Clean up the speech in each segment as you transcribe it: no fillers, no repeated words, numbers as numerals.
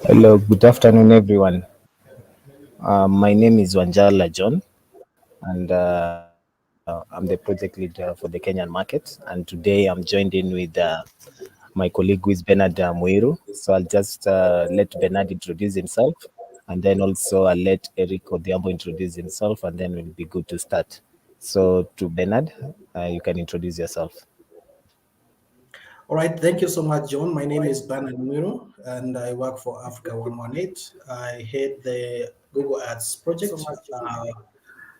Hello, good afternoon, everyone. My name is Wanjala John, and I'm the project leader for the Kenyan market. And today I'm joined in with my colleague who is Bernard Mwiru. So I'll just let Bernard introduce himself, and then also I'll let Eric Odhiambo introduce himself, and then we'll be good to start. So to Bernard, you can introduce yourself. All right, thank you so much, John. My name is Bernard Mwiru, and I work for Africa 118. I head the Google Ads project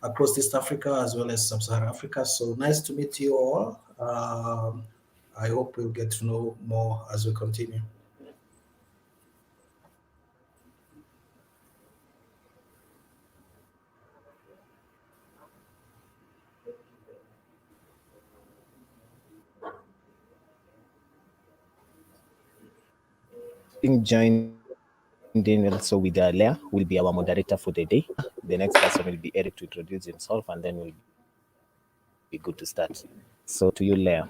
across East Africa as well as Sub-Saharan Africa. So nice to meet you all. I hope we'll get to know more as we continue. Being joined in also with Leah, who will be our moderator for the day. The next person will be Eric to introduce himself, and then we'll be good to start. So to you, Leah.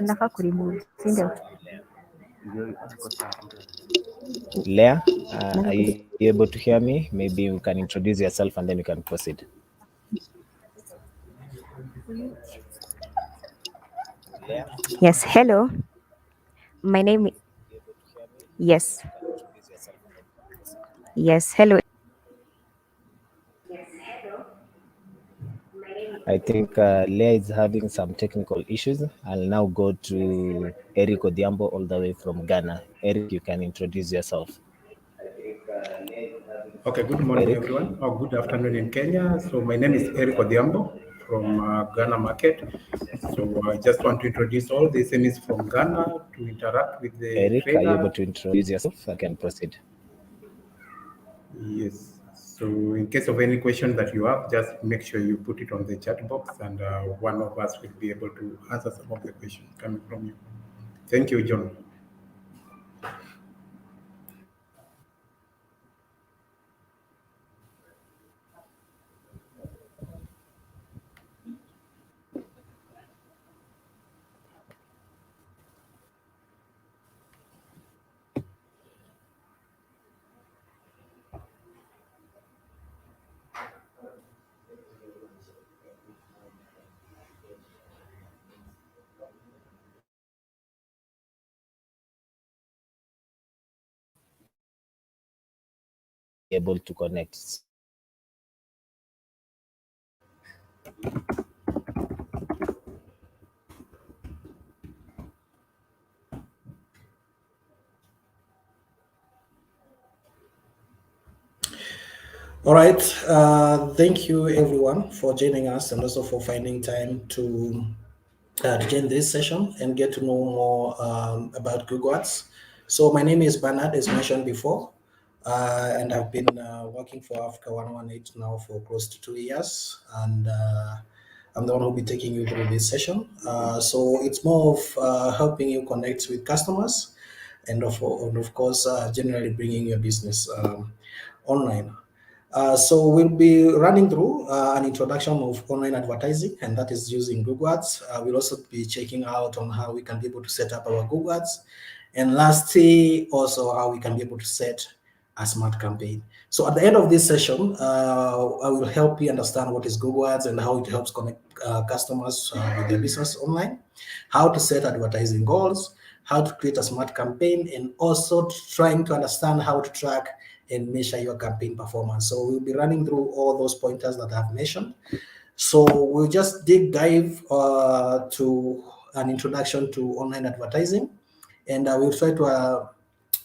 Nafaa kuremove, si ndio? Leah, are you able to hear me? Maybe you can introduce yourself and then we can proceed. Yes, hello. My name yes. Yes, hello. I think Leah is having some technical issues. I'll now go to Eric Odhiambo all the way from Ghana. Eric, you can introduce yourself. Okay, good morning, Eric? everyone, or good afternoon in Kenya. So my name is Eric Odhiambo from Ghana market. So I just want to introduce all the SMEs from Ghana to interact with the Eric, are you able trainer. to introduce yourself? I can proceed. Yes. So in case of any question that you have, just make sure you put it on the chat box, and one of us will be able to answer some of the questions coming from you. Thank you, John. Able to connect. All right, thank you everyone for joining us and also for finding time to join this session and get to know more about Google Ads. So my name is Bernard, as mentioned before, and I've been working for Africa 118 now for close to 2 years, and I'm the one who'll be taking you through this session. So it's more of helping you connect with customers and of course, generally bringing your business online. So we'll be running through an introduction of online advertising, and that is using Google Ads. We'll also be checking out on how we can be able to set up our Google Ads. And lastly, also how we can be able to set a smart campaign. So at the end of this session, I will help you understand what is Google Ads and how it helps connect customers with their business online, how to set advertising goals, how to create a smart campaign, and also trying to understand how to track and measure your campaign performance. So we'll be running through all those pointers that I've mentioned. So we'll just dive to an introduction to online advertising, and we'll try to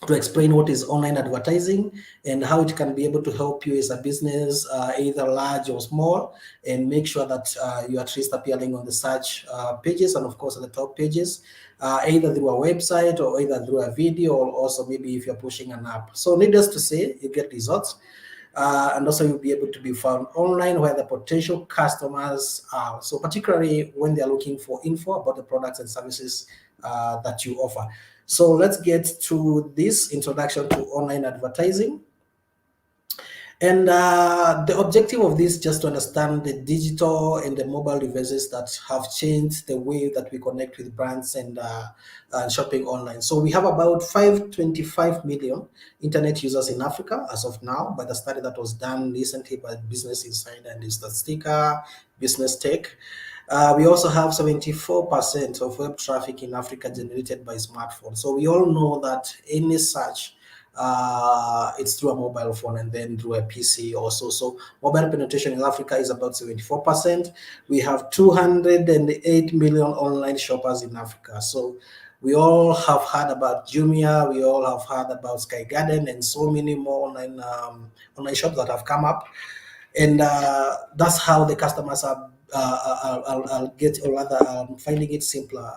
explain what is online advertising and how it can be able to help you as a business, either large or small, and make sure that you are at least appearing on the search pages and of course on the top pages, either through a website or either through a video, or also maybe if you're pushing an app. So needless to say, you get results. And also you'll be able to be found online where the potential customers are. So particularly when they're looking for info about the products and services that you offer. So let's get to this introduction to online advertising. And the objective of this just to understand the digital and the mobile devices that have changed the way that we connect with brands and shopping online. So we have about 525 million internet users in Africa as of now by the study that was done recently by Business Insider and Statistica, Business Tech. We also have 74% of web traffic in Africa generated by smartphones. So we all know that any search it's through a mobile phone and then through a PC also. So mobile penetration in Africa is about 74%. We have 208 million online shoppers in Africa. So we all have heard about Jumia, we all have heard about Sky Garden, and so many more online shops that have come up. And that's how the customers are get, or rather finding it simpler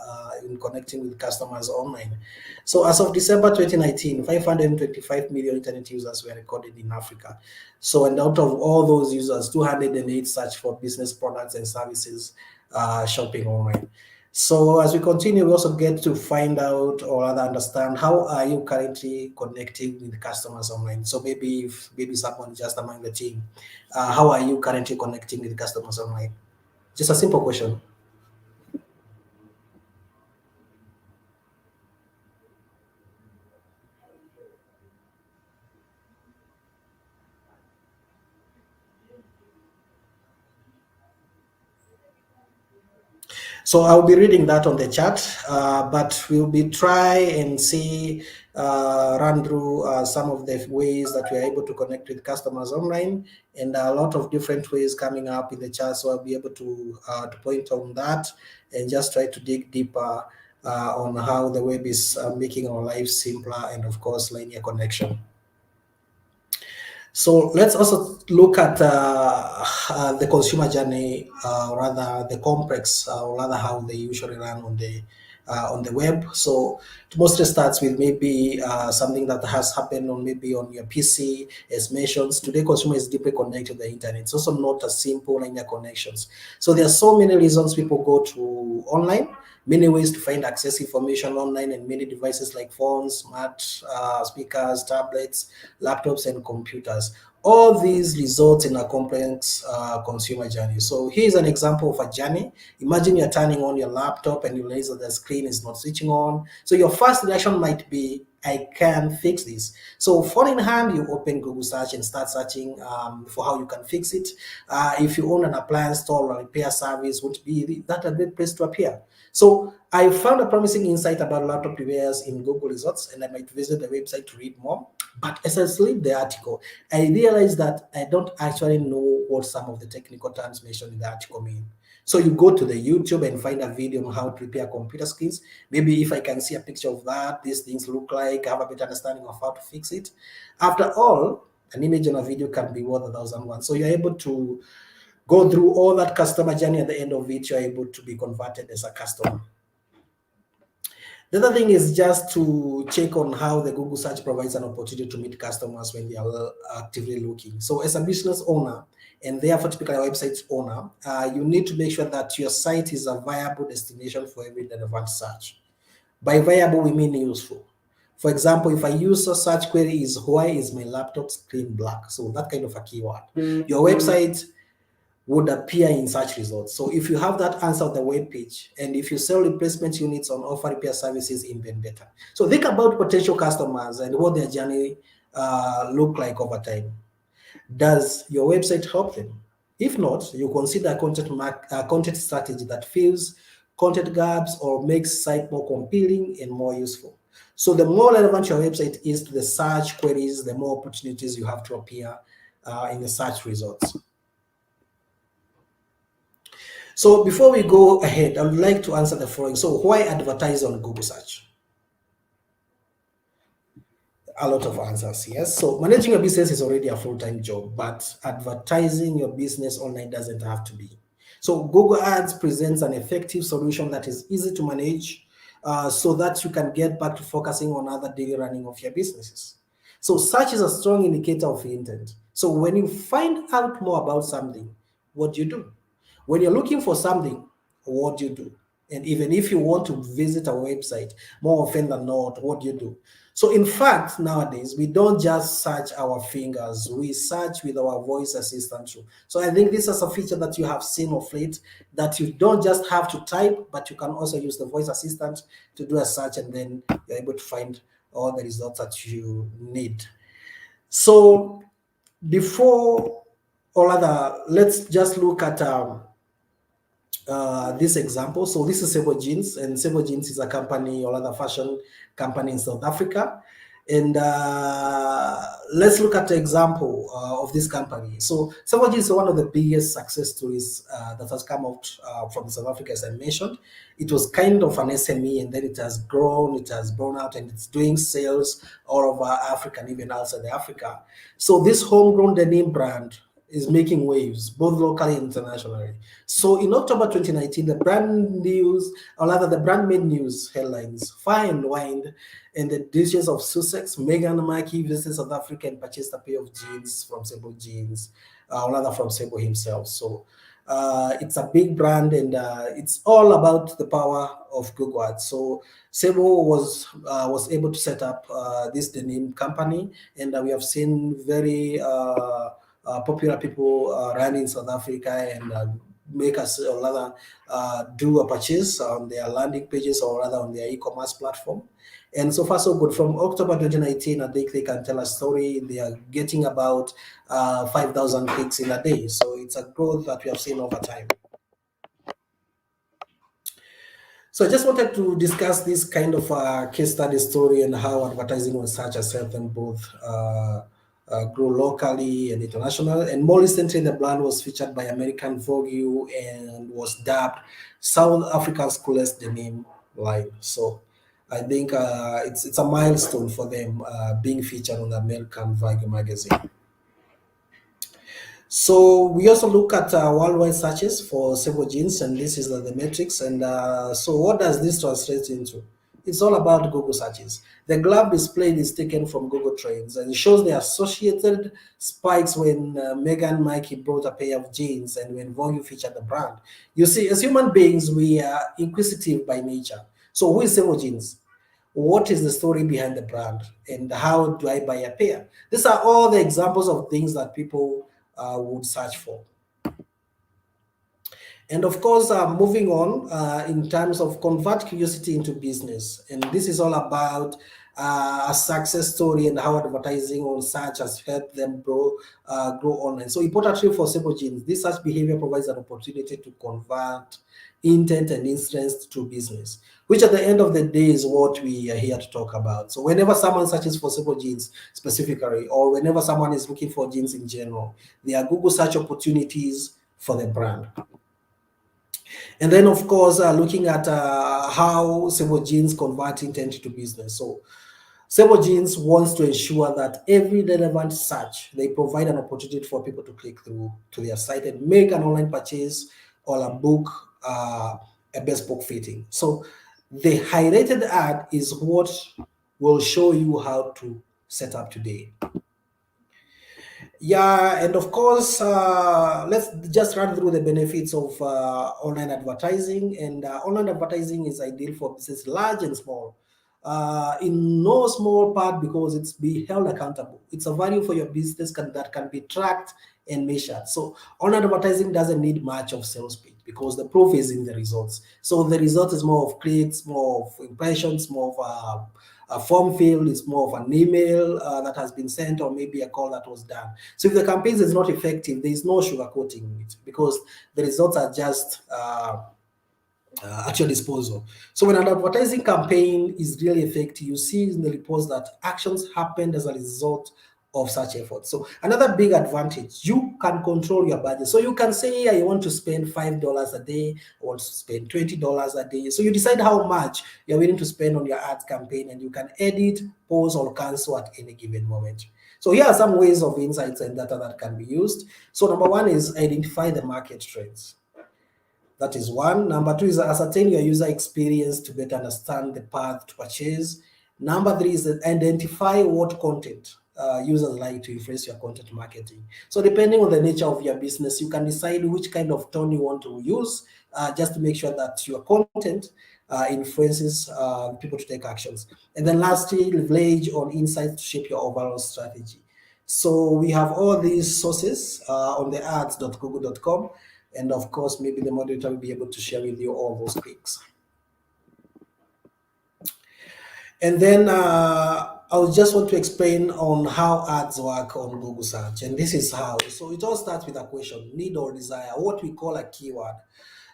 in connecting with customers online. So as of December 2019, 525 million internet users were recorded in Africa. So, and out of all those users, 208 search for business products and services shopping online. So as we continue, we also get to find out or rather understand how are you currently connecting with customers online. So maybe if maybe someone just among the team, how are you currently connecting with customers online? Just a simple question. So I'll be reading that on the chat, but we'll be try and see, run through some of the ways that we are able to connect with customers online, and a lot of different ways coming up in the chat. So I'll be able to point on that and just try to dig deeper on how the web is making our lives simpler and of course linear connection. So let's also look at the consumer journey, rather the complex, or rather how they usually run on the web. So it mostly starts with maybe something that has happened on maybe on your PC. As mentioned, today consumer is deeply connected to the internet. It's also not a simple linear connections. So there are so many reasons people go to online, many ways to find access information online, and many devices like phones, smart speakers, tablets, laptops, and computers. All these result in a complex consumer journey. So here's an example of a journey. Imagine you're turning on your laptop and you realize that the screen is not switching on. So your first reaction might be, I can fix this. So phone in hand, you open Google search and start searching for how you can fix it. If you own an appliance store or repair service, would be that a great place to appear. So I found a promising insight about laptop repairs in Google results, and I might visit the website to read more. But as I read the article, I realized that I don't actually know what some of the technical terms mentioned in the article mean. So you go to the YouTube and find a video on how to repair computer screens. Maybe if I can see a picture of that, these things look like, I have a better understanding of how to fix it. After all, an image and a video can be worth 1,000 words. So you're able to go through all that customer journey. At the end of it, you're able to be converted as a customer. The other thing is just to check on how the Google search provides an opportunity to meet customers when they are actively looking. So as a business owner, and therefore typically a website owner, you need to make sure that your site is a viable destination for every relevant search. By viable, we mean useful. For example, if I use a search query is why is my laptop screen black? So that kind of a keyword. Your website would appear in search results. So if you have that answer on the web page, and if you sell replacement units on offer repair services, even better. So think about potential customers and what their journey look like over time. Does your website help them? If not, you consider a content strategy that fills content gaps or makes site more compelling and more useful. So the more relevant your website is to the search queries, the more opportunities you have to appear in the search results. So before we go ahead, I would like to answer the following. So why advertise on Google search? A lot of answers, yes. So managing a business is already a full-time job, but advertising your business online doesn't have to be. So Google Ads presents an effective solution that is easy to manage so that you can get back to focusing on other daily running of your businesses. So search is a strong indicator of intent. So when you find out more about something, what do you do? When you're looking for something, what do you do? And even if you want to visit our website, more often than not, what do you do? So in fact, nowadays, we don't just search our fingers, we search with our voice assistant too. So I think this is a feature that you have seen of late, that you don't just have to type, but you can also use the voice assistant to do a search, and then you're able to find all the results that you need. So before all other, let's just look at this example. So this is Sebo Jeans, and Sebo Jeans is a company or other fashion company in South Africa. And let's look at the example of this company. So Sebo Jeans is one of the biggest success stories that has come out from South Africa, as I mentioned. It was kind of an SME, and then it has grown out, and it's doing sales all over Africa and even outside Africa. So this homegrown denim brand is making waves, both locally and internationally. So in October 2019, the brand made news headlines, far and wide, and the Duchess of Sussex, Meghan Markle, visited South Africa and purchased a pair of jeans from Sebo Jeans, from Sebo himself. So it's a big brand, and it's all about the power of Google Ads. So Sebo was able to set up this denim company, and we have seen very popular people running in South Africa and make us, or rather do a purchase on their landing pages, or rather on their e-commerce platform. And so far so good. From October 2019, I think they can tell a story. They are getting about 5,000 clicks in a day. So it's a growth that we have seen over time. So I just wanted to discuss this kind of case study story, and how advertising on search has helped them both grow locally and international. And more recently, the brand was featured by American Vogue and was dubbed South Africa's coolest denim line. So I think it's a milestone for them being featured on the American Vogue magazine. So we also look at worldwide searches for Sebo Jeans, and this is the metrics. And so what does this translate into? It's all about Google searches. The graph displayed is taken from Google Trends, and it shows the associated spikes when Meghan Markle brought a pair of jeans and when Vogue featured the brand. You see, as human beings, we are inquisitive by nature. So who is Sebo Jeans? What is the story behind the brand? And how do I buy a pair? These are all the examples of things that people would search for. And of course, moving on in terms of convert curiosity into business. And this is all about a success story and how advertising on search has helped them grow online. So importantly for Sebo Jeans, this search behavior provides an opportunity to convert intent and interest to business, which at the end of the day is what we are here to talk about. So whenever someone searches for Sebo Jeans specifically, or whenever someone is looking for jeans in general, there are Google search opportunities for the brand. And then, of course, looking at how Sebo Jeans convert intent to business. So Sebo Jeans wants to ensure that every relevant search, they provide an opportunity for people to click through to their site and make an online purchase or a book, a bespoke fitting. So the highlighted ad is what will show you how to set up today. Yeah, and of course, let's just run through the benefits of online advertising. And online advertising is ideal for businesses large and small. In no small part, because it's be held accountable. It's a value for your business that can be tracked and measured. So online advertising doesn't need much of sales pitch, because the proof is in the results. So the result is more of clicks, more of impressions, more of a form field, it's more of an email that has been sent, or maybe a call that was done. So if the campaign is not effective, there is no sugarcoating it, because the results are just at your disposal. So when an advertising campaign is really effective, you see in the reports that actions happened as a result of such efforts. So another big advantage, you can control your budget. So you can say, I want to spend $5 a day, I want to spend $20 a day. So you decide how much you're willing to spend on your ad campaign, and you can edit, pause, or cancel at any given moment. So here are some ways of insights and data that can be used. So number one is identify the market trends. That is one. Number two is ascertain your user experience to better understand the path to purchase. Number three is identify what content users like to influence your content marketing. So depending on the nature of your business, you can decide which kind of tone you want to use, just to make sure that your content influences people to take actions. And then lastly, leverage on insights to shape your overall strategy. So we have all these sources on the ads.google.com. And of course, maybe the moderator will be able to share with you all those links. And then I just want to explain on how ads work on Google search. And this is how. So it all starts with a question, need or desire, what we call a keyword.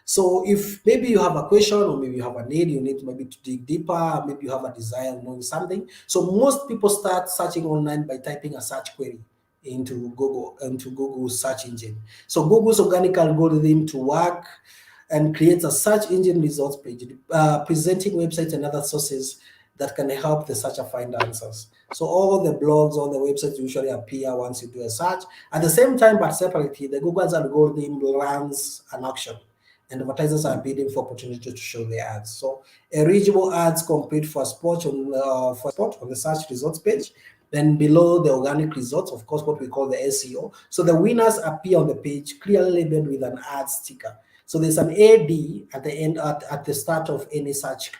So if maybe you have a question or maybe you have a need, you need maybe to dig deeper, maybe you have a desire of knowing something. So most people start searching online by typing a search query into Google search engine. So Google's organic algorithm to work and creates a search engine results page, presenting websites and other sources that can help the searcher find answers. So all the blogs, all the websites usually appear once you do a search. At the same time, but separately, the Google's algorithm runs an auction, and advertisers are bidding for opportunity to show their ads. So eligible ads compete for a spot on the search results page. Then below the organic results, of course, what we call the SEO. So the winners appear on the page clearly labeled with an ad sticker. So there's an AD at the end, at the start of any search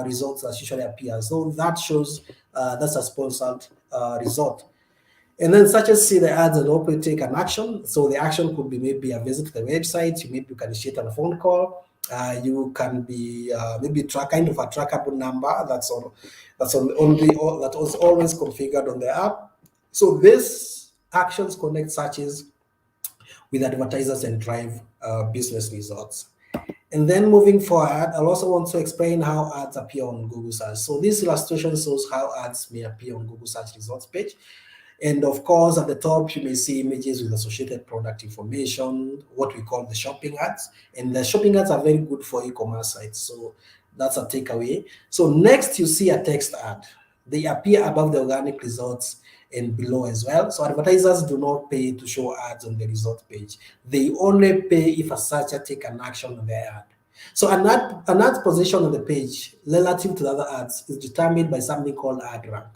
results that usually appear. So that shows that's a sponsored result. And then searchers see the ads and hopefully take an action. So the action could be maybe a visit to the website, maybe you can initiate a phone call, you can be maybe kind of a trackable number that was always configured on the app. So these actions connect searches with advertisers and drive business results. And then moving forward, I'll also want to explain how ads appear on Google search. So this illustration shows how ads may appear on Google search results page. And of course, at the top, you may see images with associated product information, what we call the shopping ads. And the shopping ads are very good for e-commerce sites. So that's a takeaway. So next, you see a text ad. They appear above the organic results and below as well. So advertisers do not pay to show ads on the result page. They only pay if a searcher takes an action on their ad. So an ad's position on the page relative to the other ads is determined by something called ad rank.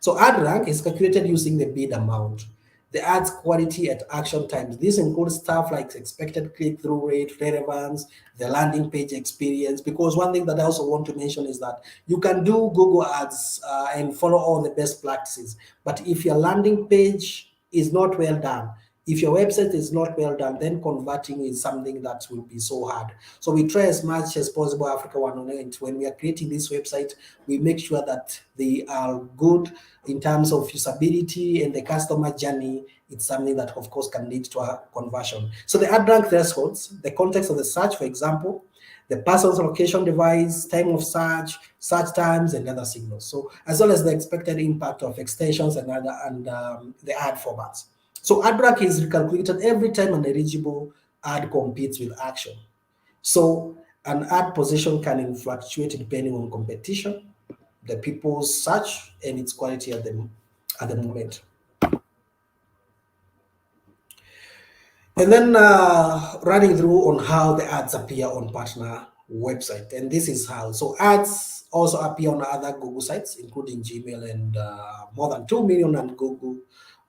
So ad rank is calculated using the bid amount, the ad's quality at action times. This includes stuff like expected click-through rate, relevance, the landing page experience, because one thing that I also want to mention is that you can do Google ads and follow all the best practices, but if your landing page is not well done, if your website is not well done, then converting is something that will be so hard. So we try as much as possible, Africa 109, when we are creating this website, we make sure that they are good in terms of usability and the customer journey. It's something that, of course, can lead to a conversion. So the ad rank thresholds, the context of the search, for example, the person's location, device, time of search times, and other signals. So as well as the expected impact of extensions and the ad formats. So ad rank is recalculated every time an eligible ad competes with action. So an ad position can fluctuate depending on competition, the people's search, and its quality at the moment. And then running through on how the ads appear on partner website. And this is how. So ads also appear on other Google sites, including Gmail and more than 2 million on Google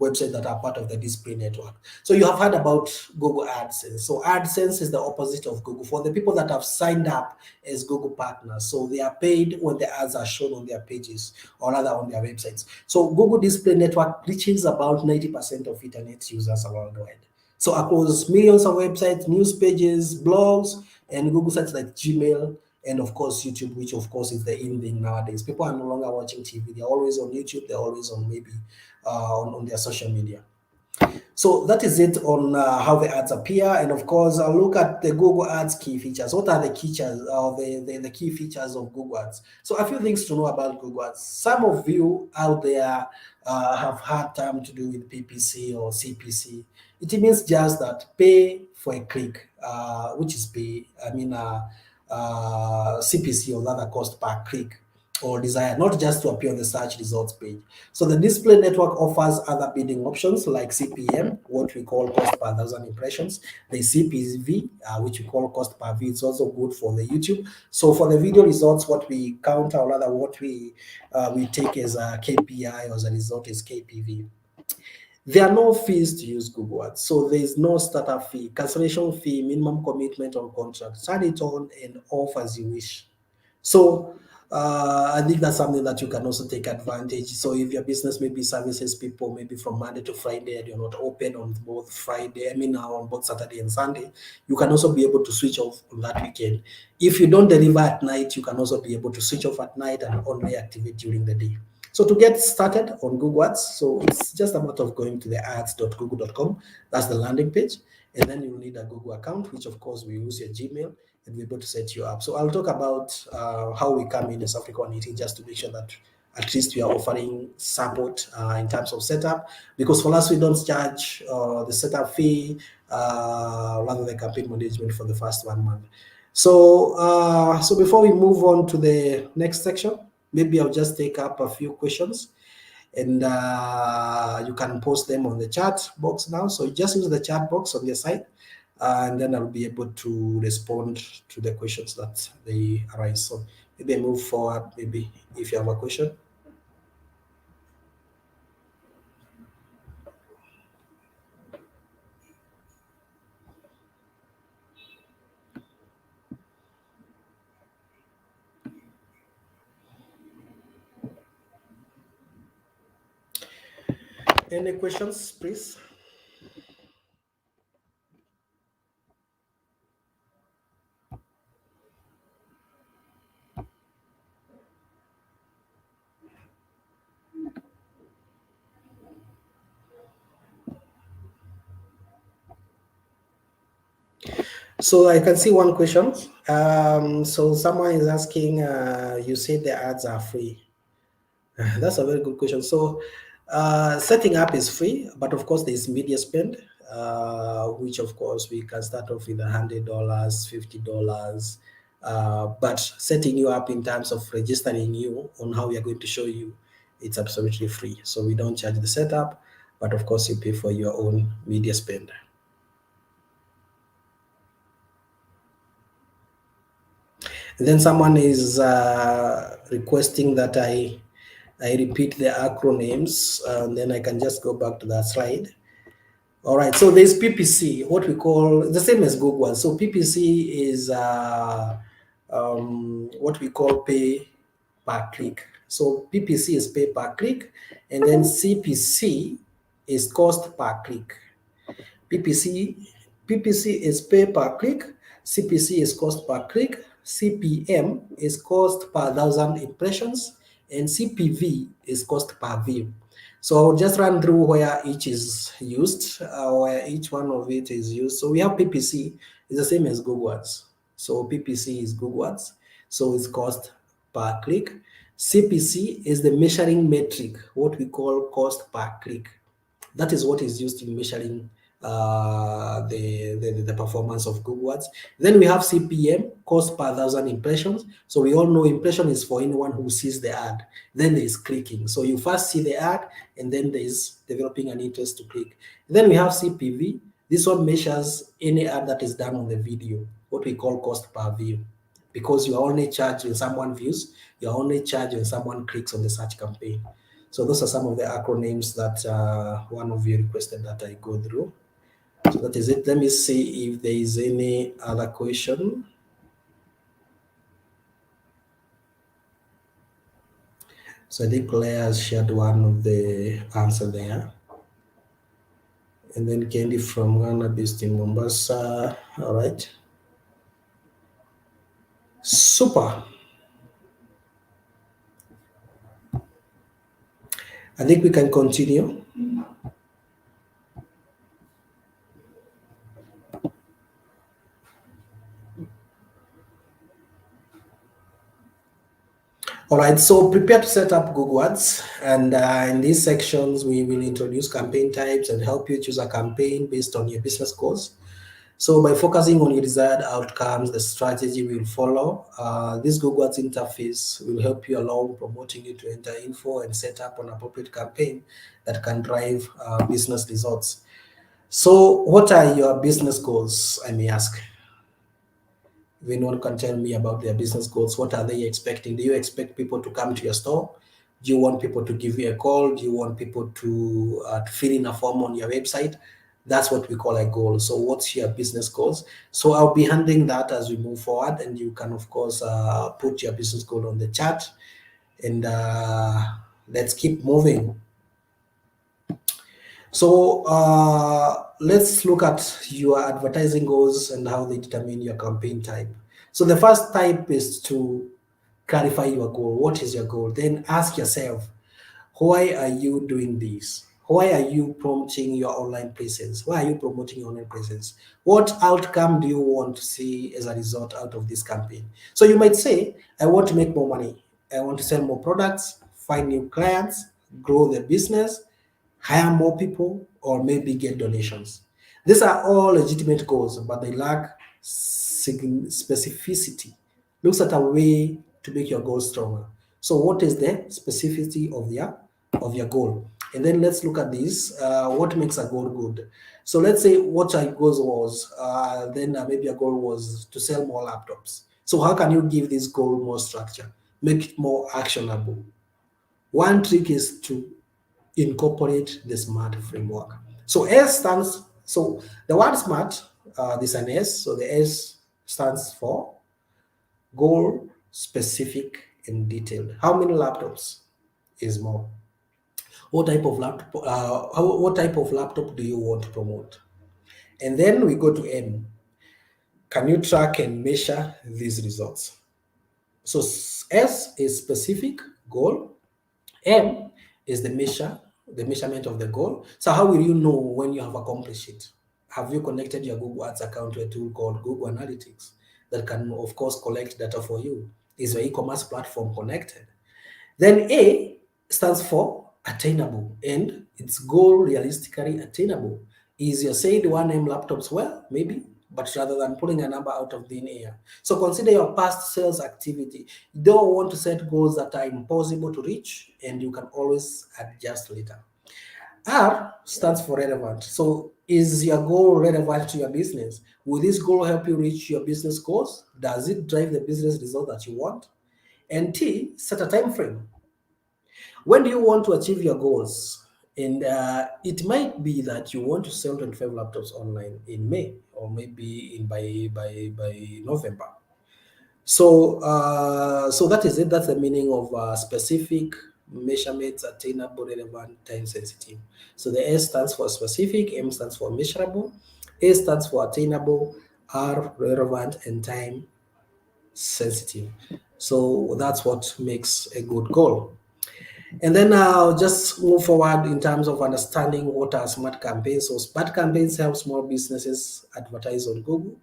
websites that are part of the display network. So you have heard about Google AdSense. So AdSense is the opposite of Google for the people that have signed up as Google partners. So they are paid when the ads are shown on their pages or rather on their websites. So Google Display Network reaches about 90% of internet users worldwide. So across millions of websites, news pages, blogs, and Google sites like Gmail, and of course YouTube, which of course is the in thing nowadays. People are no longer watching TV; they're always on YouTube. They're always on maybe on their social media. So that is it on how the ads appear, and of course I'll look at the Google Ads key features. What are the features or the key features of Google Ads? So a few things to know about Google Ads. Some of you out there have had time to do with PPC or CPC. It means just that pay for a click, which is CPC or other cost per click or desire, not just to appear on the search results page. So the display network offers other bidding options like CPM, what we call cost per 1,000 impressions. The CPV, which we call cost per view, it's also good for the YouTube. So for the video results, what we count, or rather what we take as a KPI or as a result is KPV. There are no fees to use Google Ads. So there is no startup fee, cancellation fee, minimum commitment on contract. Turn it on and off as you wish. So I think that's something that you can also take advantage. So if your business maybe services people maybe from Monday to Friday and you're not open on both Friday, on both Saturday and Sunday, you can also be able to switch off on that weekend. If you don't deliver at night, you can also be able to switch off at night and only activate during the day. So to get started on Google Ads, so it's just a matter of going to the ads.google.com. That's the landing page. And then you'll need a Google account, which of course we use your Gmail and we're able to set you up. So I'll talk about how we come in as Africa 180 just to make sure that at least we are offering support in terms of setup, because for us, we don't charge the setup fee, rather than campaign management for the first 1 month. So, so before we move on to the next section, maybe I'll just take up a few questions and you can post them on the chat box now. So you just use the chat box on your side and then I'll be able to respond to the questions that they arise. So maybe I move forward, maybe if you have a question. Any questions, please? So I can see one question. So someone is asking, you said the ads are free. That's a very good question. So setting up is free, but of course there's media spend, which of course we can start off with $100, $50. But setting you up in terms of registering you on how we are going to show you, it's absolutely free. So we don't charge the setup, but of course you pay for your own media spend. And then someone is requesting that I repeat the acronyms, and then I can just go back to that slide. All right, so there's PPC, what we call the same as Google. So PPC is what we call pay per click. So PPC is pay per click, and then CPC is cost per click. PPC is pay per click, CPC is cost per click, CPM is cost per 1,000 impressions, and CPV is cost per view. So I'll just run through where each is used, where each one of it is used. So we have PPC, is the same as Google Ads. So PPC is Google Ads, so it's cost per click. CPC is the measuring metric, what we call cost per click. That is what is used in measuring the performance of Google Ads. Then we have CPM, cost per 1,000 impressions. So we all know impression is for anyone who sees the ad. Then there is clicking. So you first see the ad, and then there is developing an interest to click. Then we have CPV. This one measures any ad that is done on the video, what we call cost per view. Because you are only charged when someone views, you are only charged when someone clicks on the search campaign. So those are some of the acronyms that one of you requested that I go through. So that is it. Let me see if there is any other question. So I think Claire has shared one of the answer there. And then Candy from Ghana, based in Mombasa. All right. Super. I think we can continue. All right, so prepare to set up Google Ads. And in these sections, we will introduce campaign types and help you choose a campaign based on your business goals. So by focusing on your desired outcomes, the strategy we will follow, this Google Ads interface will help you along promoting you to enter info and set up an appropriate campaign that can drive business results. So what are your business goals, I may ask? If anyone can tell me about their business goals, what are they expecting? Do you expect people to come to your store? Do you want people to give you a call? Do you want people to fill in a form on your website? That's what we call a goal. So what's your business goals? So I'll be handling that as we move forward, and you can of course put your business goal on the chat, and let's keep moving. So let's look at your advertising goals and how they determine your campaign type. So the first type is to clarify your goal. What is your goal? Then ask yourself, why are you doing this? Why are you promoting your online presence? Why are you promoting your online presence? What outcome do you want to see as a result out of this campaign? So you might say, I want to make more money. I want to sell more products, find new clients, grow the business, hire more people, or maybe get donations. These are all legitimate goals, but they lack specificity. Looks at a way to make your goal stronger. So, what is the specificity of your goal? And then let's look at this. What makes a goal good? So let's say what our goal was. Then maybe a goal was to sell more laptops. So how can you give this goal more structure? Make it more actionable. One trick is to incorporate the SMART framework. So so the word SMART, this is an S, so the S stands for goal, specific, and detailed. How many laptops is more? What type of laptop? What type of laptop do you want to promote? And then we go to M. Can you track and measure these results? So S is specific goal. M is the measurement of the goal. So how will you know when you have accomplished it? Have you connected your Google Ads account to a tool called Google Analytics that can, of course, collect data for you? Is your e-commerce platform connected? Then A stands for attainable, and its goal realistically attainable. Is your said 1M laptops? Well, maybe, but rather than pulling a number out of thin air. So consider your past sales activity. You don't want to set goals that are impossible to reach, and you can always adjust later. R stands for relevant. So is your goal relevant to your business? Will this goal help you reach your business goals? Does it drive the business result that you want? And T, set a time frame. When do you want to achieve your goals? And it might be that you want to sell 25 laptops online in May, or maybe by November. So so that is it. That's the meaning of specific, measurements, attainable, relevant, time sensitive. So the S stands for specific, M stands for measurable, A stands for attainable, R relevant, and time sensitive. So that's what makes a good goal. And then I'll just move forward in terms of understanding what are smart campaigns. So smart campaigns help small businesses advertise on Google,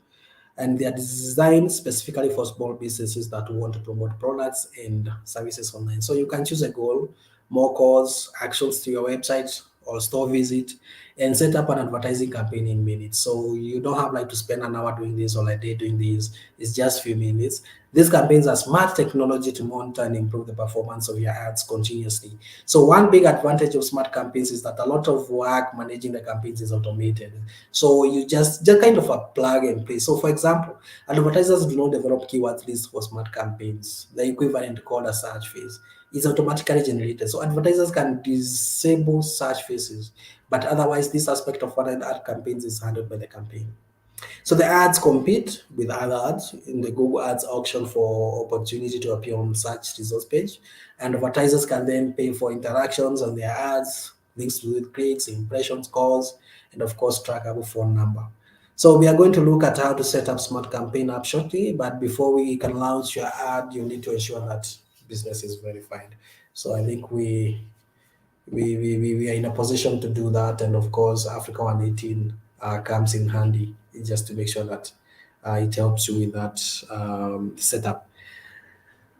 and they are designed specifically for small businesses that want to promote products and services online. So you can choose a goal, more calls, actions to your website or store visit, and set up an advertising campaign in minutes. So you don't have like to spend an hour doing this or a day doing this. It's just few minutes. These campaigns are smart technology to monitor and improve the performance of your ads continuously. So one big advantage of smart campaigns is that a lot of work managing the campaigns is automated. So you just kind of a plug and play. So for example, advertisers do not develop keywords lists for smart campaigns. The equivalent called a search phase is automatically generated. So advertisers can disable search phases, but otherwise this aspect of what an ad campaigns is handled by the campaign. So the ads compete with other ads in the Google Ads auction for opportunity to appear on search results page, and advertisers can then pay for interactions on their ads, links to it, clicks, impressions, calls, and of course trackable phone number. So we are going to look at how to set up smart campaign app shortly, but before we can launch your ad, you need to ensure that business is verified. So I think we are in a position to do that, and of course Africa 118 comes in handy just to make sure that it helps you with that setup.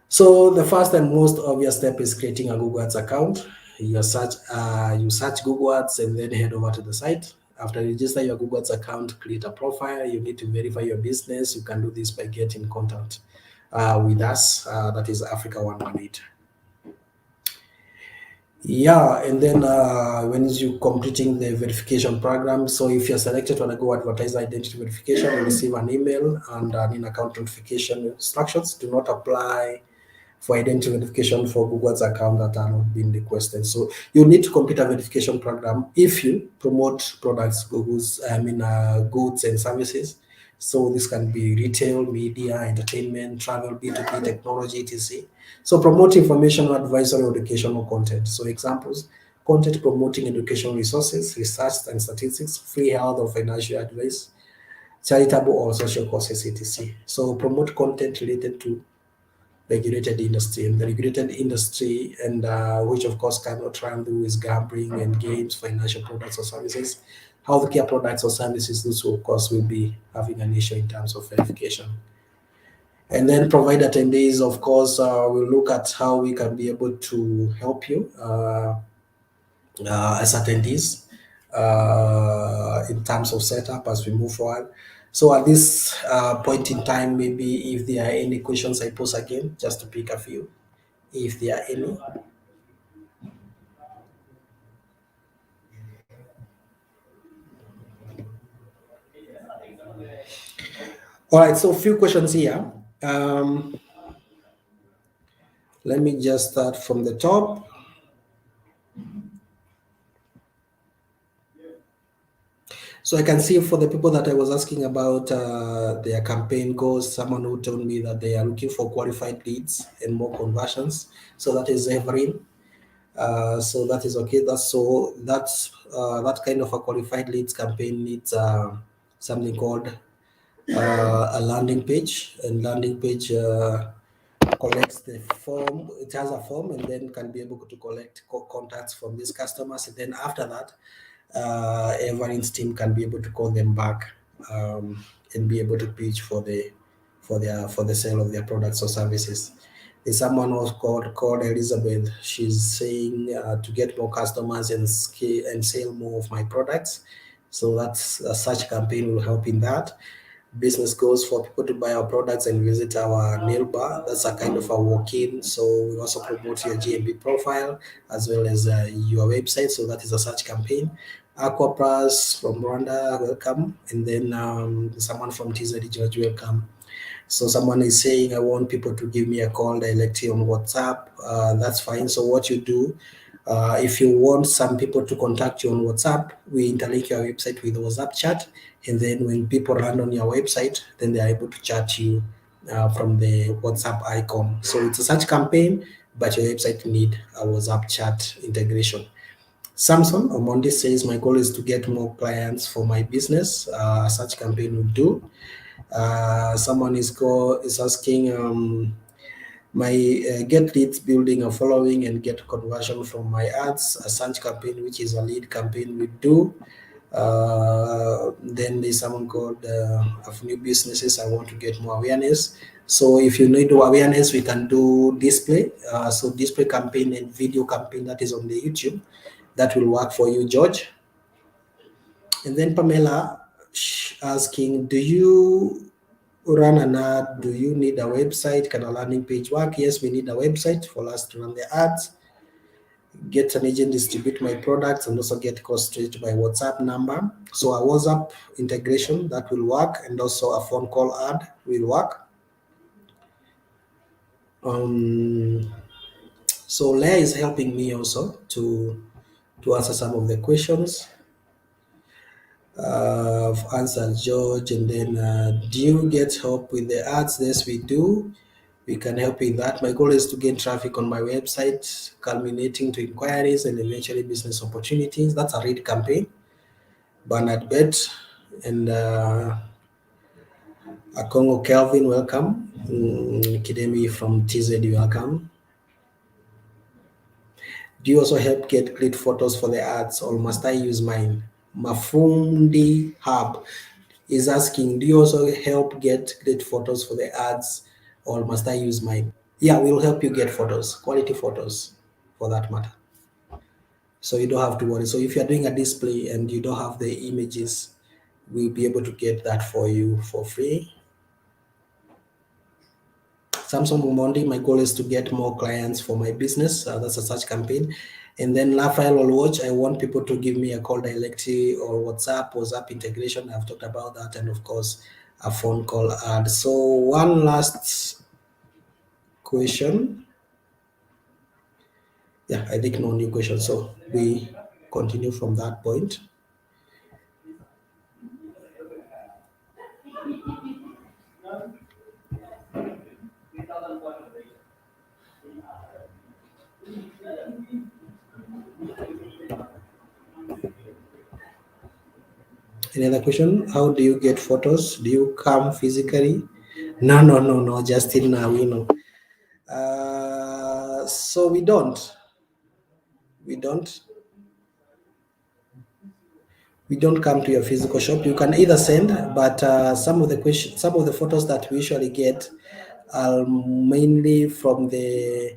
So the first and most obvious step is creating a Google Ads account. You search Google Ads and then head over to the site. After you register your Google Ads account, create a profile. You need to verify your business. You can do this by getting in contact with us. That is Africa 118. Yeah, and then when you completing the verification program, so if you're selected on a Go Advertiser Identity Verification, you receive an email and an in-account notification instructions. Do not apply for identity verification for Google's account that are not being requested. So you need to complete a verification program if you promote products, goods and services. So this can be retail, media, entertainment, travel, B2B, technology, etc. So promote information, advisory, or educational content. So examples: content promoting educational resources, research and statistics, free health or financial advice, charitable or social causes, etc. So promote content related to regulated industry, and the regulated industry, and which of course cannot run through is gambling and games, financial products or services, healthcare products or services. Those of course will be having an issue in terms of verification. And then provide attendees, of course, we'll look at how we can be able to help you as attendees in terms of setup as we move forward. So at this point in time, maybe if there are any questions, I pose again just to pick a few, if there are any. All right, so a few questions here. Let me just start from the top. So I can see for the people that I was asking about their campaign goals, someone who told me that they are looking for qualified leads and more conversions. So that is Evelyn. So that is okay. That kind of a qualified leads campaign needs something called a landing page. And landing page collects the form. It has a form, and then can be able to collect contacts from these customers. And then after that, Everett's team can be able to call them back and be able to pitch for the sale of their products or services. There's someone else called Elizabeth. She's saying to get more customers and sell more of my products. So that's a such campaign will help in that. Business goals for people to buy our products and visit our nail bar. That's a kind of a walk-in. So we also promote your GMB profile as well as your website. So that is a search campaign. Aquapras from Rwanda, welcome. And then someone from TZD George, welcome. So someone is saying, I want people to give me a call directly on WhatsApp. That's fine. So what you do, if you want some people to contact you on WhatsApp, we interlink your website with WhatsApp chat. And then when people land on your website, then they are able to chat you from the WhatsApp icon. So it's a search campaign, but your website need a WhatsApp chat integration. Samson Omondi says, my goal is to get more clients for my business. Such campaign would do. Someone is asking, my get leads, building a following and get conversion from my ads. A search campaign, which is a lead campaign, we do. Then there's someone called of new businesses. I want to get more awareness. So if you need awareness, we can do display. So display campaign and video campaign that is on the YouTube. That will work for you, George. And then Pamela asking, do you run an ad? Do you need a website? Can a landing page work? Yes, we need a website for us to run the ads. Get an agent, distribute my products, and also get cost straight by WhatsApp number. So a WhatsApp integration that will work, and also a phone call ad will work. So Leah is helping me also to answer some of the questions. I've answered George, and then do you get help with the ads? Yes, we do. We can help with that. My goal is to gain traffic on my website, culminating to inquiries and eventually business opportunities. That's a read campaign. Bernard Bet and Akongo Kelvin, welcome. Kidemi from TZ, welcome. Do you also help get great photos for the ads, or must I use mine? Mafundi Hub is asking, do you also help get great photos for the ads, or must I use mine? Yeah, we'll help you get photos, quality photos for that matter. So you don't have to worry. So if you're doing a display and you don't have the images, we'll be able to get that for you for free. Samsung Mumondi, my goal is to get more clients for my business. That's a search campaign. And then Raphael will watch. I want people to give me a call directly or WhatsApp integration. I've talked about that. And of course, a phone call ad. So one last question. Yeah, I think no new question. So we continue from that point. Any other question? How do you get photos? Do you come physically? No, no, no, no. Just in now, you know. So we don't. We don't. We don't come to your physical shop. You can either send, but some of the photos that we usually get are mainly from the.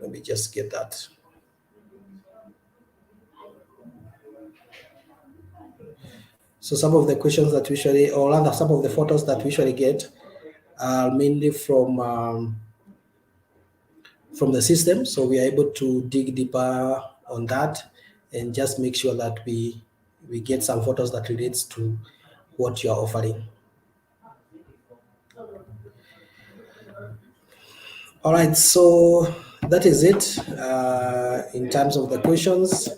Let me just get that. So some of the questions that we usually, or rather, some of the photos that we usually get are mainly from the system. So we are able to dig deeper on that and just make sure that we get some photos that relates to what you are offering. All right, so that is it in terms of the questions,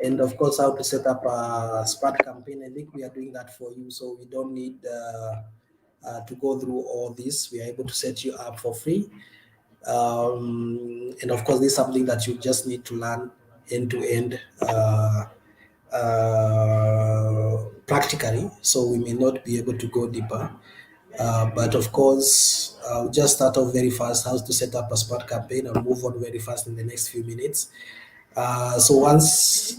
and of course how to set up a smart campaign. I think we are doing that for you, so we don't need to go through all this. We are able to set you up for free. And of course, this is something that you just need to learn end to end practically. So we may not be able to go deeper. But of course, I'll just start off very fast how to set up a smart campaign and move on very fast in the next few minutes. So once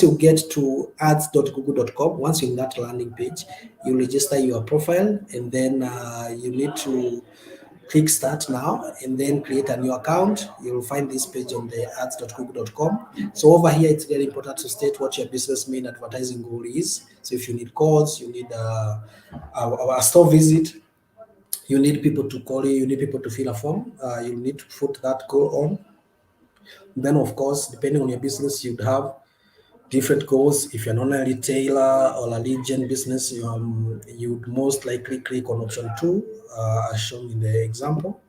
you get to ads.google.com, once you're in that landing page, you register your profile, and then you need to click start now and then create a new account. You'll find this page on the ads.google.com. So over here, it's very important to state what your business main advertising goal is. So if you need calls, you need a store visit, you need people to call you need people to fill a form, you need to put that goal on. Then of course, depending on your business, you'd have different goals. If you're not a retailer or a lead gen business, you'd most likely click on option 2 as shown in the example.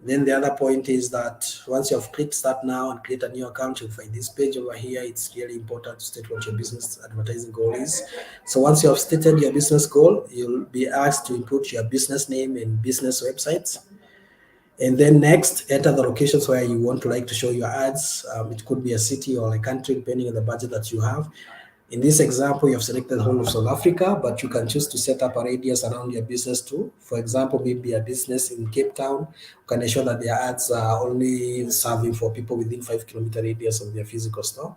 Then the other point is that once you have clicked start now and create a new account, you'll find this page over here. It's really important to state what your business advertising goal is. So once you have stated your business goal, you'll be asked to input your business name and business websites. And then next, enter the locations where you want to like to show your ads. It could be a city or a country, depending on the budget that you have. In this example, you have selected the whole of South Africa, but you can choose to set up a radius around your business too. For example, maybe a business in Cape Town, you can ensure that their ads are only serving for people within 5 kilometer radius of their physical store.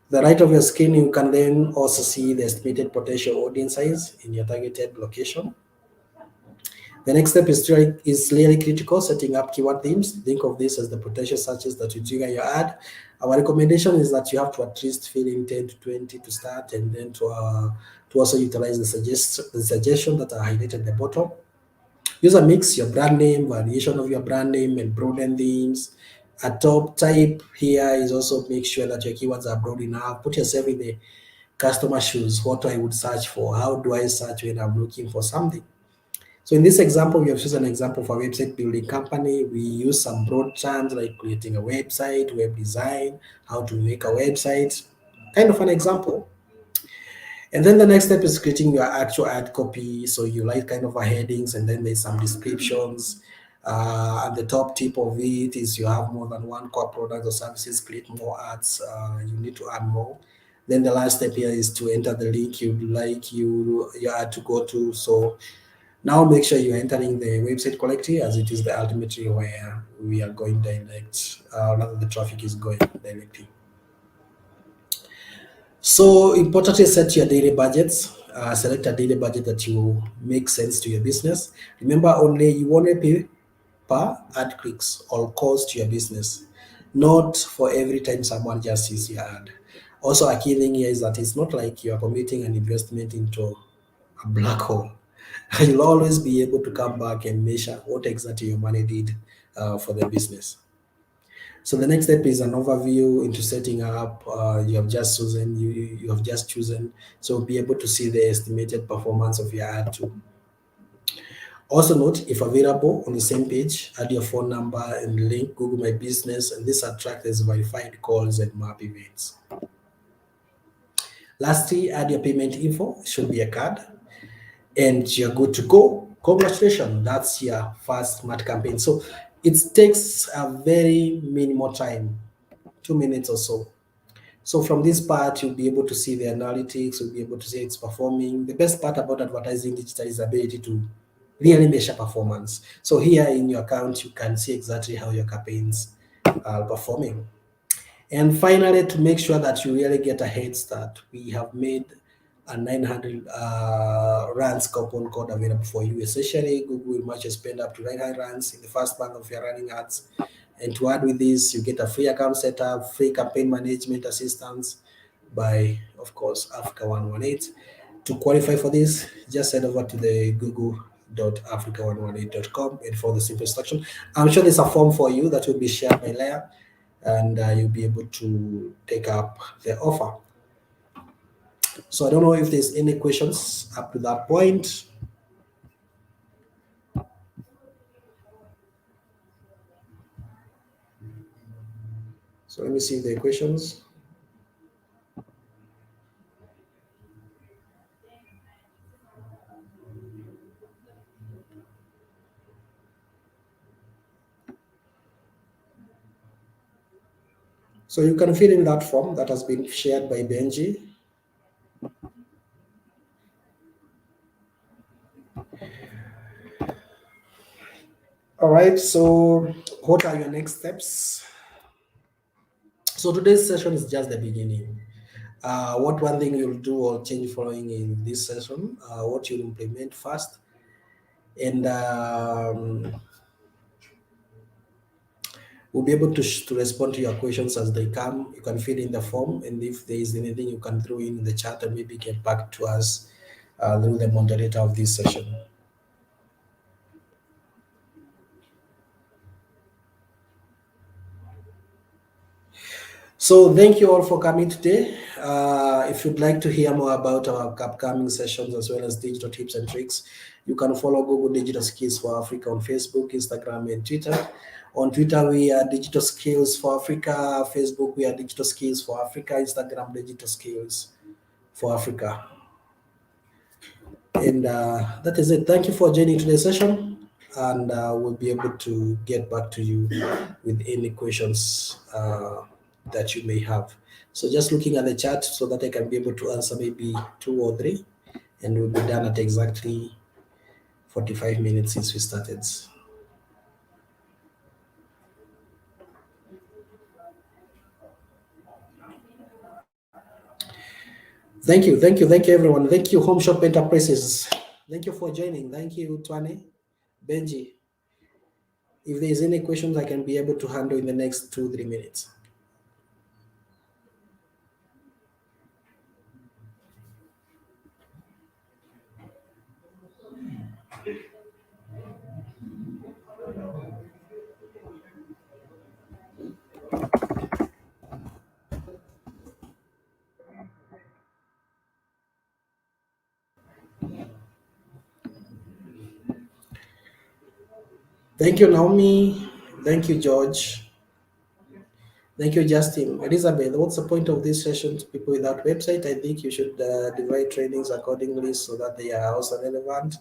The right of your screen, you can then also see the estimated potential audience size in your targeted location. The next step is really critical, setting up keyword themes. Think of this as the potential searches that you trigger your ad. Our recommendation is that you have to at least fill in 10 to 20 to start, and then to also utilize the suggestion that are highlighted at the bottom. Use a mix, your brand name, variation of your brand name, and broaden themes. A top type here is also make sure that your keywords are broad enough. Put yourself in the customer shoes. What I would search for? How do I search when I'm looking for something? So in this example, we have chosen an example for a website building company. We use some broad terms like creating a website, web design, how to make a website, kind of an example. And then the next step is creating your actual ad copy. So you write kind of a headings, and then there's some descriptions. And the top tip of it is you have more than one core product or services, create more ads. You need to add more. Then the last step here is to enter the link you'd like your ad to go to. So now make sure you're entering the website correctly, as it is the ultimately where we are going direct, rather the traffic is going directly. So importantly, set your daily budgets. Select a daily budget that will make sense to your business. Remember, only you only pay per ad clicks or calls to your business, not for every time someone just sees your ad. Also, a key thing here is that it's not like you are committing an investment into a black hole. You'll always be able to come back and measure what exactly your money did for the business. So the next step is an overview into setting up. You have just chosen. So be able to see the estimated performance of your ad too. Also note, if available, on the same page, add your phone number and link Google My Business, and this attracts as verified calls and map events. Lastly, add your payment info. It should be a card, and you're good to go. Congratulations, that's your first smart campaign. So it takes a very minimal time, 2 minutes or so. So from this part, you'll be able to see the analytics, you'll be able to see it's performing. The best part about advertising digital is the ability to really measure performance. So here in your account, you can see exactly how your campaigns are performing. And finally, to make sure that you really get a head start, we have made a 900 rands coupon code available for you. Essentially, Google will match your spend up to 900 rands in the first month of your running ads. And to add with this, you get a free account setup, free campaign management assistance by, of course, Africa 118. To qualify for this, just head over to the google.africa118.com and follow the simple instruction. I'm sure there's a form for you that will be shared by Leah, and you'll be able to take up the offer. So I don't know if there's any questions up to that point. So let me see the questions. So you can fill in that form that has been shared by Benji. All right, so what are your next steps? So today's session is just the beginning. What one thing you'll do or change following in this session, what you'll implement first, and we'll be able to respond to your questions as they come. You can fill in the form, and if there is anything you can throw in the chat and maybe get back to us through the moderator of this session. So thank you all for coming today. If you'd like to hear more about our upcoming sessions as well as digital tips and tricks, you can follow Google Digital Skills for Africa on Facebook, Instagram, and Twitter. On Twitter, we are Digital Skills for Africa. Facebook, we are Digital Skills for Africa. Instagram, Digital Skills for Africa. And that is it. Thank you for joining today's session, and we'll be able to get back to you with any questions that you may have. So just looking at the chat so that I can be able to answer maybe 2 or 3, and we'll be done at exactly 45 minutes since we started. Thank you everyone. Thank you Home Shop Enterprises. Thank you for joining. Thank you Twane, Benji. If there is any questions, I can be able to handle in the next 2-3 minutes. Thank you, Naomi. Thank you, George. Thank you, Justin. Elizabeth, what's the point of this session to people without website? I think you should divide trainings accordingly so that they are also relevant.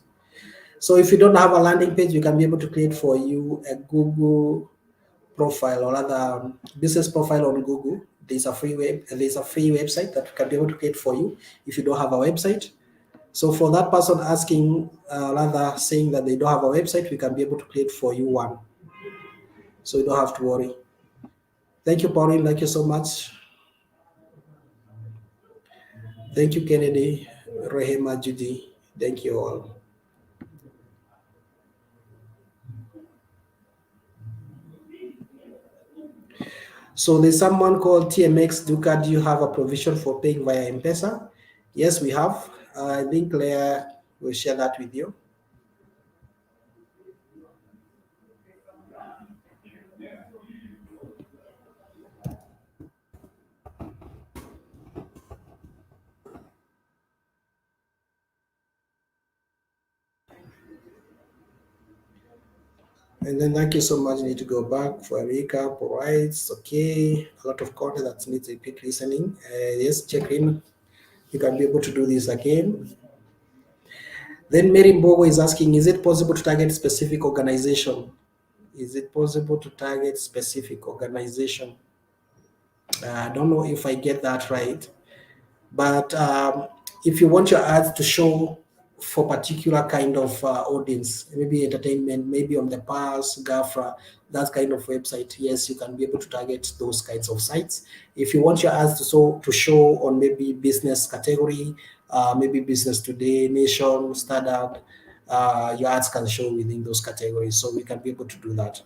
So if you don't have a landing page, we can be able to create for you a Google profile or other business profile on Google. There's a free website that we can be able to create for you if you don't have a website. So for that person asking, rather saying that they don't have a website, we can be able to create for you one. So you don't have to worry. Thank you, Pauline. Thank you so much. Thank you, Kennedy, Rehema, Judy. Thank you all. So there's someone called TMX Duca. Do you have a provision for paying via M-Pesa? Yes, we have. I think Claire will share that with you. And then thank you so much. You need to go back for a recap. All right, okay. A lot of content that needs repeat listening. Yes, check in. You can be able to do this again. Then Mary Mbogo is asking, is it possible to target specific organization? Is it possible to target specific organization? I don't know if I get that right. But if you want your ads to show for particular kind of audience, maybe entertainment, maybe on the pass, GAFRA, that kind of website, yes, you can be able to target those kinds of sites. If you want your ads to show on maybe business category, maybe business today, nation, standard, your ads can show within those categories. So we can be able to do that.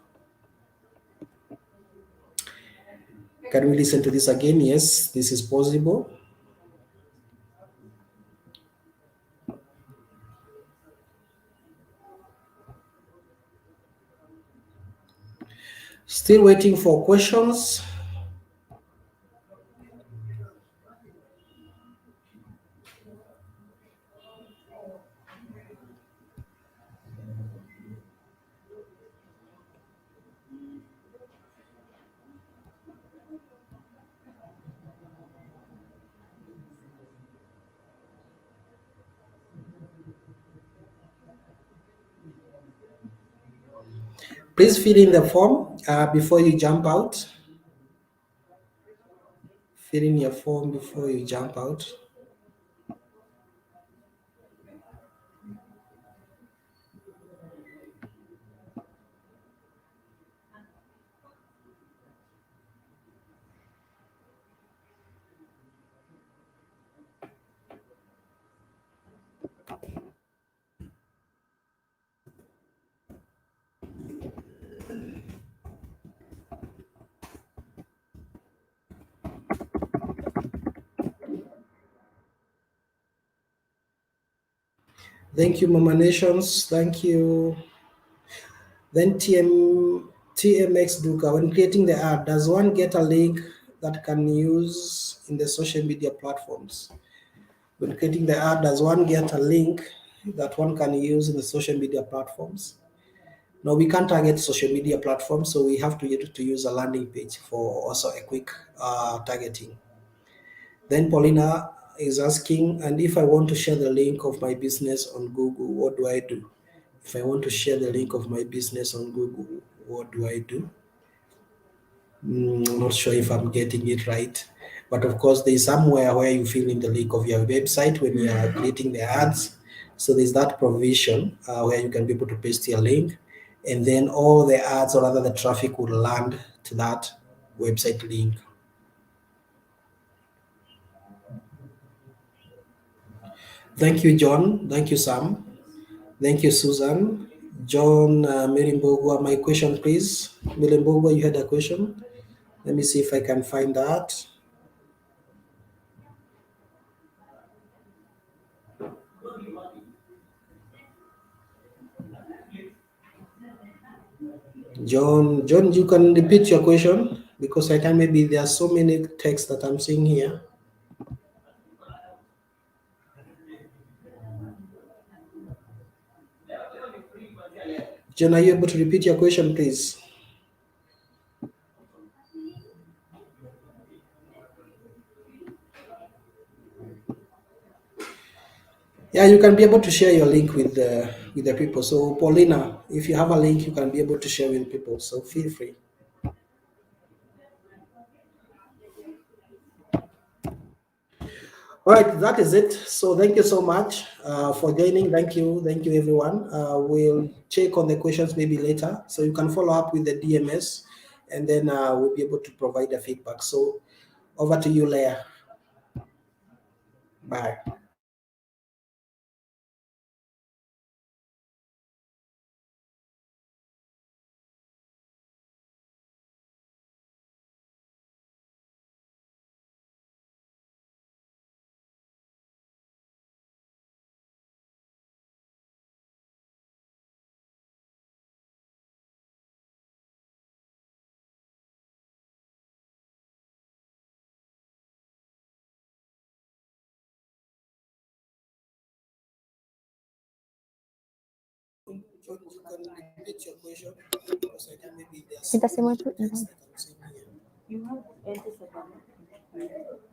Can we listen to this again? Yes, this is possible. Still waiting for questions. Please fill in the form before you jump out. Fill in your form before you jump out. Thank you, Mama Nations. Thank you. Then TMX Duka, when creating the ad, does one get a link that can use in the social media platforms? When creating the ad, does one get a link that one can use in the social media platforms? No, we can't target social media platforms, so we have to use a landing page for also a quick targeting. Then Paulina is asking, and if I want to share the link of my business on Google, what do I do? If I want to share the link of my business on Google, what do I do? I'm not sure if I'm getting it right. But of course, there's somewhere where you fill in the link of your website when you are creating the ads. So there's that provision where you can be able to paste your link, and then all the ads or rather the traffic will land to that website link. Thank you, John. Thank you, Sam. Thank you, Susan. John Mirimbogwa, my question, please. Mirimbogwa, you had a question. Let me see if I can find that. John, you can repeat your question because I can maybe there are so many texts that I'm seeing here. John, are you able to repeat your question, please? Yeah, you can be able to share your link with the people. So Paulina, if you have a link, you can be able to share with people. So feel free. All right, that is it. So thank you so much for joining. Thank you everyone. We'll check on the questions maybe later. So you can follow up with the DMS, and then we'll be able to provide the feedback. So over to you, Leah. Bye. you can repeat your question because I think maybe there's Nitasema tu text that I'm seeing here.